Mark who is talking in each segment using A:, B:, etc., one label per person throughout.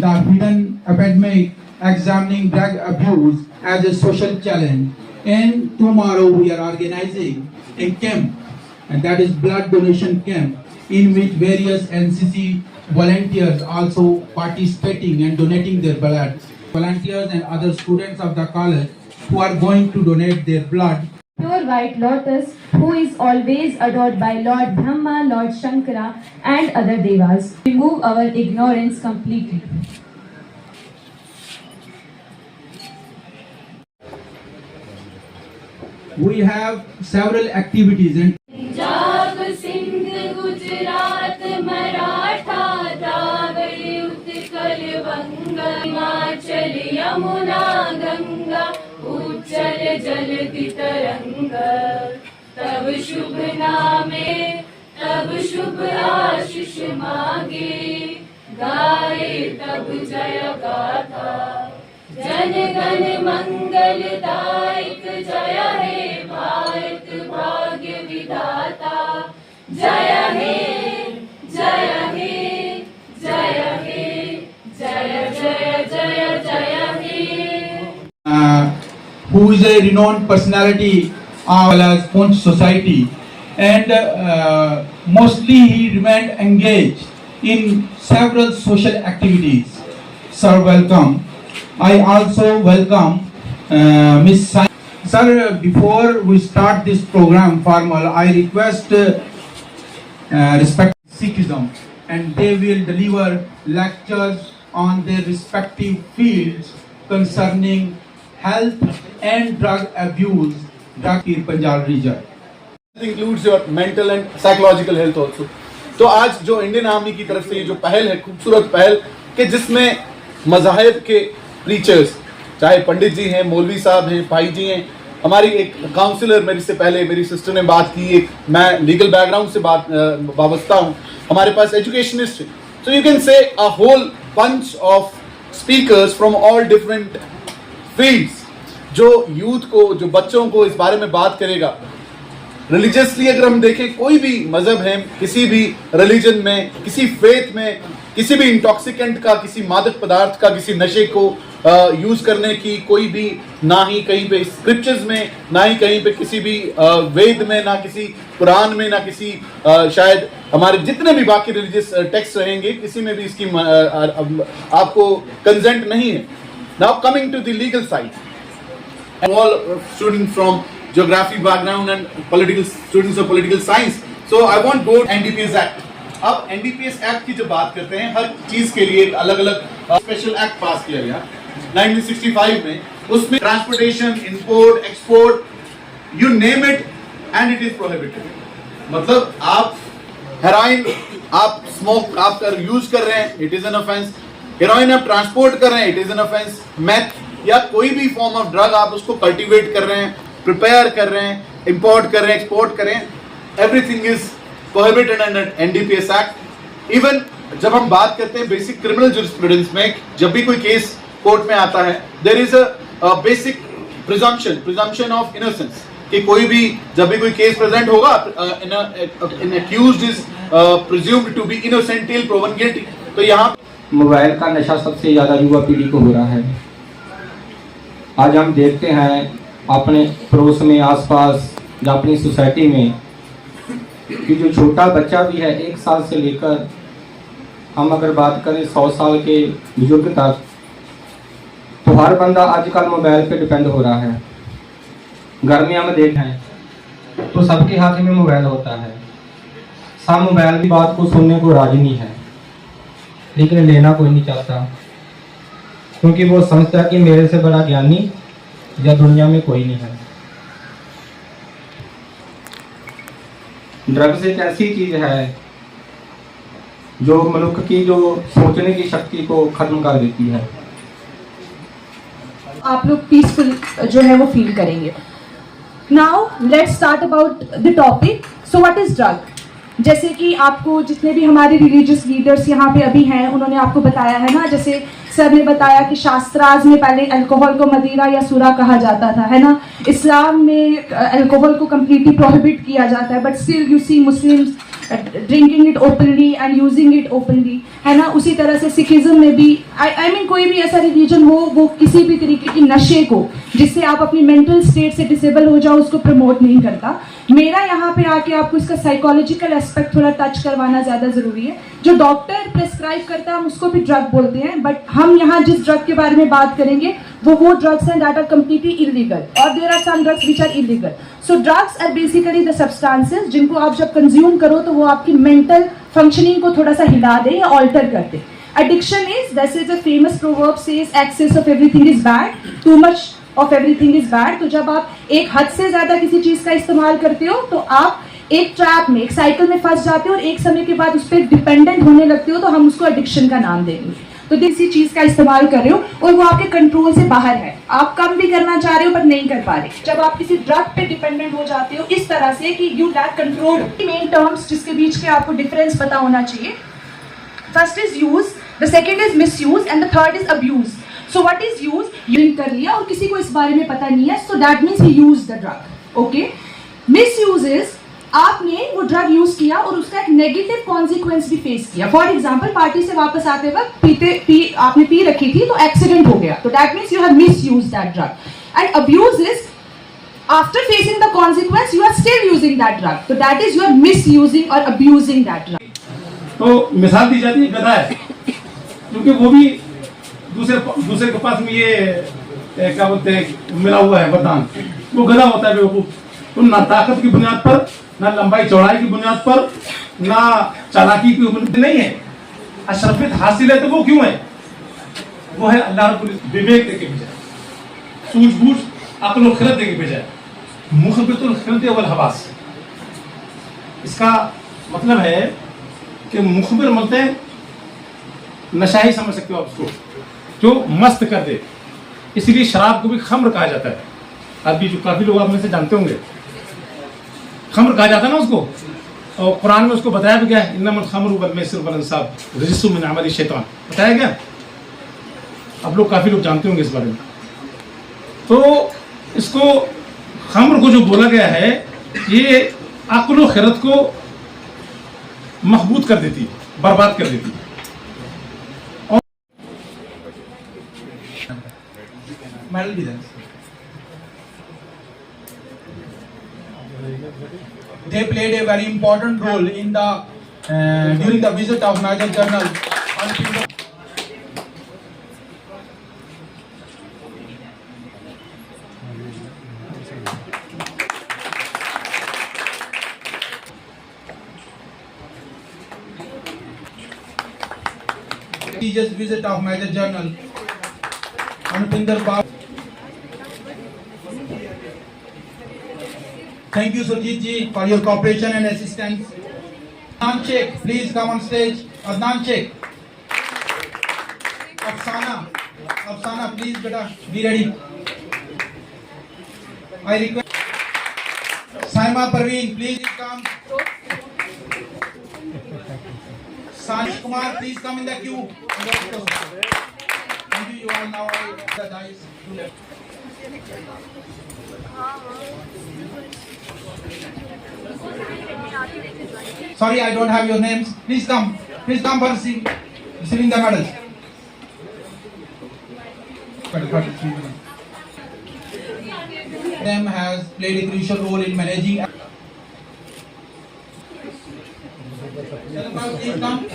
A: the hidden epidemic, examining drug abuse as a social challenge. And tomorrow we are organizing a camp, and that is blood donation camp, in which various NCC volunteers also participating and donating their blood. Volunteers and other students of the college who are going to donate their blood.
B: Pure white lotus, who is always adored by Lord Brahma, Lord Shankara and other devas. Remove our ignorance completely.
A: We have several activities and
B: Punjab Sindh Gujarat Maratha Dravida Utkal बंगा हिमाचल यमुना गंगा उज्जल जलधि तरंग तब शुभ नामे तब शुभ आशीष मांगे गाए तब जय गाथा जन गण मंगलदायक जय हे भारत भाग्य विधाता जय हे जय हे जय हे जय जय जय जय हे
A: who is a renowned personality as Punch society, and mostly he remained engaged in several social activities. Sir, welcome. I also welcome Miss Sai. Sir, before we start this program formal, I request respect Sikhism, and they will deliver lectures on their respective fields concerning health and drug abuse, drug in Punjab region.
C: includes your mental and psychological health also. तो आज जो Indian army की तरफ से ये जो पहल है, खूबसूरत पहल कि जिसमें मज़ाहिब के प्रीचर्स, चाहे पंडित जी हैं, मौलवी साहब हैं, भाई जी हैं, हमारी एक काउंसलर मेरे से पहले मेरी सिस्टर ने बात की, एक मैं लीगल बैकग्राउंड से वाबस्ता हूँ, हमारे पास एजुकेशनिस्ट है. सो you can say a whole bunch of speakers from all different fields जो यूथ को, जो बच्चों को इस बारे में बात करेगा. रिलीजियसली अगर हम देखें, कोई भी मजहब है, किसी भी रिलीजन में, किसी फेथ में, किसी भी इंटॉक्सिकेंट का, किसी मादक पदार्थ का, किसी नशे को यूज करने की कोई भी, ना ही कहीं पे स्क्रिप्चर्स में, ना ही कहीं पे किसी भी वेद में, ना किसी कुरान में, ना किसी शायद हमारे जितने भी बाकी रिलीजियस टेक्स्ट रहेंगे, किसी में भी इसकी आपको कंसेंट नहीं है. Now coming to the legal side, all students from geography background and political students of political science, so I want to go to NDPS Act. अब NDPS Act की जब बात करते हैं, हर चीज के लिए एक अलग अलग स्पेशल एक्ट पास किया गया 1965 में. उसमें transportation, import, export, you name it and it is prohibited. मतलब आप हेरोइन, आप स्मोक आप यूज कर रहे हैं, it is an offence. Heroin आप ट्रांसपोर्ट कर रहे हैं, it is an offence. Math या कोई भी फॉर्म ऑफ ड्रग आप उसको कल्टीवेट कर रहे हैं, प्रिपेयर कर रहे हैं, इंपोर्ट कर रहे हैं, एक्सपोर्ट कर रहे हैं, everything is prohibited under NDPS act. Even जब हम बात करते हैं बेसिक क्रिमिनल जूरिस्प्रूडेंस में, जब भी कोई केस कोर्ट में आता है, there is a basic presumption of innocence कि कोई भी, जब भी कोई केस प्रेजेंट होगा, an accused is presumed to be innocent till proven guilty. तो यहाँ
D: मोबाइल का नशा सबसे ज़्यादा युवा पीढ़ी को हो रहा है. आज हम देखते हैं अपने पड़ोस में, आसपास या अपनी सोसाइटी में कि जो छोटा बच्चा भी है, 1 साल से लेकर हम अगर बात करें 100 साल के बुजुर्ग तक, तो हर बंदा आजकल मोबाइल पे डिपेंड हो रहा है. घर में हम देखें तो सबके हाथ में मोबाइल होता है. सब मोबाइल की बात को सुनने को राजी नहीं है, लेकिन लेना कोई नहीं चाहता, क्योंकि वो समझता है कि मेरे से बड़ा ज्ञानी या दुनिया में कोई नहीं है. ड्रग्स एक ऐसी चीज है जो मनुष्य की जो सोचने की शक्ति को खत्म कर देती है.
E: आप लोग पीसफुल जो है वो फील करेंगे. Now let's start about the topic. So what is drug? जैसे कि आपको जितने भी हमारे रिलीजियस लीडर्स यहाँ पे अभी हैं, उन्होंने आपको बताया है ना, जैसे सर ने बताया कि शास्त्रार्थ में पहले अल्कोहल को मदिरा या सुरा कहा जाता था, है ना. इस्लाम में अल्कोहल को कम्प्लीटली प्रोहिबिट किया जाता है, but still you see Muslims drinking it openly and using it openly, है ना। उसी तरह से सिखिज्म में भी आई मीन कोई भी ऐसा रिलीजन हो वो किसी भी तरीके की नशे को जिससे आप अपनी मेंटल स्टेट से डिसेबल हो जाओ उसको प्रमोट नहीं करता। मेरा यहाँ पे आके आपको इसका साइकोलॉजिकल एस्पेक्ट थोड़ा टच करवाना ज़्यादा ज़रूरी है। जो डॉक्टर प्रेस्क्राइब करता है हम उसको भी ड्रग बोलते हैं, बट हम यहाँ जिस ड्रग के बारे में बात करेंगे वो ड्रग्स हैं दैट आर कम्प्लीटली इलीगल और there are some drugs which are illegal. So drugs are basically the substances जिनको आप जब कंज्यूम करो तो वो आपकी मेंटल फंक्शनिंग को थोड़ा सा हिला दे या ऑल्टर कर दे। Addiction is, this is a famous proverb says, excess of everything is bad, too much of everything is bad। तो जब आप एक हद से ज्यादा किसी चीज का इस्तेमाल करते हो तो आप एक ट्रैप में, एक साइकिल में फंस जाते हो और एक समय के बाद उस पर डिपेंडेंट होने लगते हो, तो हम उसको एडिक्शन का नाम देंगे। तो किसी चीज का इस्तेमाल कर रहे हो और वो आपके कंट्रोल से बाहर है, आप कम भी करना चाह रहे हो पर नहीं कर पा रहे। जब आप किसी ड्रग पे डिपेंडेंट हो जाते हो इस तरह से कि you lack control. Main terms जिसके बीच के आपको डिफरेंस पता होना चाहिए, first is use, the second is misuse and the third is abuse. So what is use? Use कर लिया और किसी को इस बारे में पता नहीं है, so that means he use the drug. Okay, miss use is आपने वो ड्रग यूज किया और उसका एक नेगेटिव कॉन्सिक्वेंस भी फेस किया। फॉर एग्जाम्पल, पार्टी से वापस आते वक्त आपने पी रखी थी तो एक्सीडेंट हो गया, तो that means you have misuse that drug. And abuse is after facing the consequence you are still using that drug, तो that is you are misusing और अब्यूजिंग दैट ड्रग।
F: तो मिसाल दी जाती है गधा है, क्योंकि वो भी दूसरे के पास में ये क्या बोलते हैं मिला हुआ है वरदान, वो गधा होता है बेवकूफ। तो ना ताकत की बुनियाद पर, ना लंबाई चौड़ाई की बुनियाद पर, ना चालाकी की बुनियाद नहीं है, अशरफियत हासिल है। तो वो क्यों है? वो है अल्लाह रब्बुल विवेक देके बजाय, सूझबूझ, अक्ल और खिरत देके बजाय मुखबितुल खिरत वल हवास। इसका मतलब है कि मुखबिर मलते नशा ही समझ सकते हो आप उसको, जो मस्त कर दे। इसलिए शराब को भी खम्र कहा जाता है। अभी जो काफी लोग आप में से जानते होंगे, खम्र कहा जाता है ना उसको, और कुरान में उसको बताया भी गया है, इन्नमल खम्रु वल मैसिर वल अंसाब रिज्सुम मिन अमली शैतान, बताया गया। अब लोग काफी लोग जानते होंगे इस बारे में। तो इसको खम्र को जो बोला गया है, ये अक्ल व खिरत को महबूद कर देती है, बर्बाद कर देती है।
A: Medal be there. They played a very important role in the during the visit of Major General. Prestigious visit of Major General Anupinder Babu. Thank you, Surjit ji, for your cooperation and assistance. Adnan Sheikh, please come on stage. Adnan Sheikh. Afsana, please, beta, be ready. I request Saima Parveen, please come. Sanish Kumar, please come in the queue. Thank you. You are now the dice. Sorry, I don't have your names. Please come for receiving the medals. Them has played a crucial role in managing. Please come.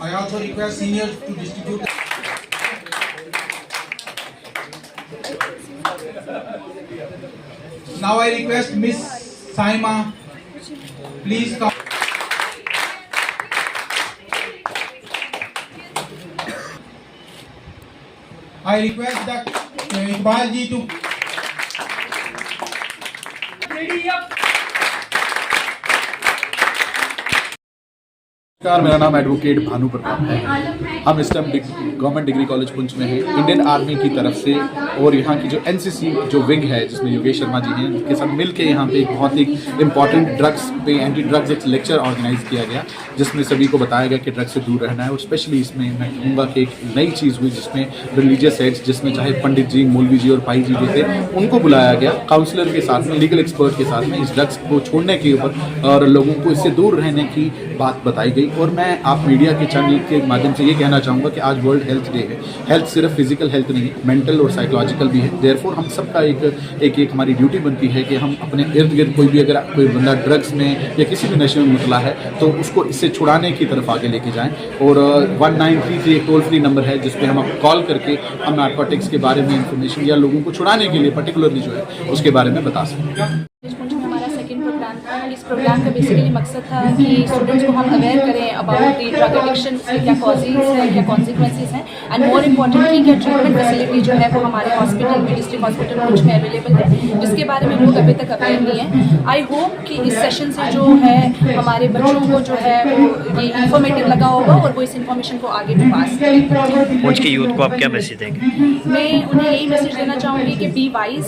A: I also request seniors to distribute. Now I request Miss Saima, please come. I request that Iqbal ji to. Ready up.
C: नमस्कार, मेरा नाम advocate Bhanu Pratap है। हम इस time government degree college Poonch में हैं। Indian army की तरफ से और यहाँ की जो एनसीसी जो विंग है जिसमें योगेश शर्मा जी हैं, उनके साथ मिलके यहाँ पे एक बहुत ही इंपॉर्टेंट ड्रग्स पे एंटी ड्रग्स एक लेक्चर ऑर्गेनाइज किया गया, जिसमें सभी को बताया गया कि ड्रग्स से दूर रहना है। और स्पेशली इसमें मैं कहूँगा कि एक नई चीज़ हुई जिसमें रिलीजियस हेड्स, जिसमें चाहे पंडित जी, मौलवी जी और भाई जी जो थे, उनको बुलाया गया काउंसलर के साथ में, लीगल एक्सपर्ट के साथ में, इस ड्रग्स को छोड़ने के ऊपर और लोगों को इससे दूर रहने की बात बताई गई। और मैं आप मीडिया के चैनल के माध्यम से ये कहना चाहूँगा कि आज वर्ल्ड हेल्थ डे है। हेल्थ सिर्फ फिजिकल हेल्थ नहीं है, मेंटल और साइकोलॉजिकल भी है। देयरफॉर हम सबका एक हमारी ड्यूटी बनती है कि हम अपने इर्द गिर्द कोई भी अगर कोई बंदा ड्रग्स में या किसी भी नशे में मुबतला है तो उसको इससे छुड़ाने की तरफ आगे लेके जाएं। और 1933 एक टोल फ्री नंबर है जिस पे हम कॉल करके हम नारकोटिक्स के बारे में इंफॉर्मेशन या लोगों को छुड़ाने के लिए पर्टिकुलरली जो है उसके बारे में बता सकते हैं।
G: हमारा सेकंड प्रोग्राम था। इस प्रोग्राम का बेसिकली मकसद था कि स्टूडेंट्स को हम अवेयर करें अबाउट द ड्रग एडिक्शन के क्या कॉजेज हैं, क्या कॉन्सिक्वेंसेज हैं, एंड मोर इम्पॉर्टेंटली क्या ट्रीटमेंट फैसिलिटी जो है वो हमारे हॉस्पिटल में, डिस्ट्रिक्ट हॉस्पिटल कुछ में अवेलेबल है, जिसके बारे में लोग अभी तक अवेयर नहीं है। आई होप कि इस सेशन से जो है हमारे बच्चों को जो है वो ये इन्फॉर्मेटिव लगा होगा और वो इस इन्फॉर्मेशन को आगे भी पास करें।
H: पुंछ के यूथ को आप क्या मैसेज देंगे?
G: मैं उन्हें यही मैसेज देना चाहूँगी कि be wise,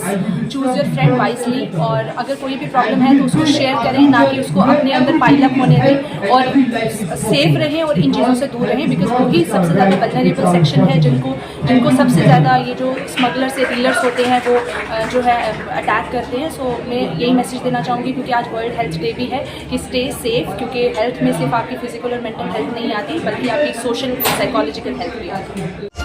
G: choose your friend wisely, और अगर कोई भी प्रॉब्लम है तो उसको शेयर करें, ना कि उसको अपने अंदर पाइल अप होने दें, और सेफ रहें और इन चीज़ों से दूर रहें, बिकॉज वही सबसे ज़्यादा वल्नरेबल सेक्शन है जिनको सबसे ज़्यादा ये जो स्मगलर से डीलर्स होते हैं वो जो है अटैक करते हैं। सो मैं यही मैसेज देना चाहूँगी, क्योंकि आज वर्ल्ड हेल्थ डे भी है, कि स्टे सेफ, क्योंकि हेल्थ में सिर्फ आपकी फिजिकल और मेंटल हेल्थ नहीं आती बल्कि आपकी सोशल साइकोलॉजिकल हेल्थ भी आती है।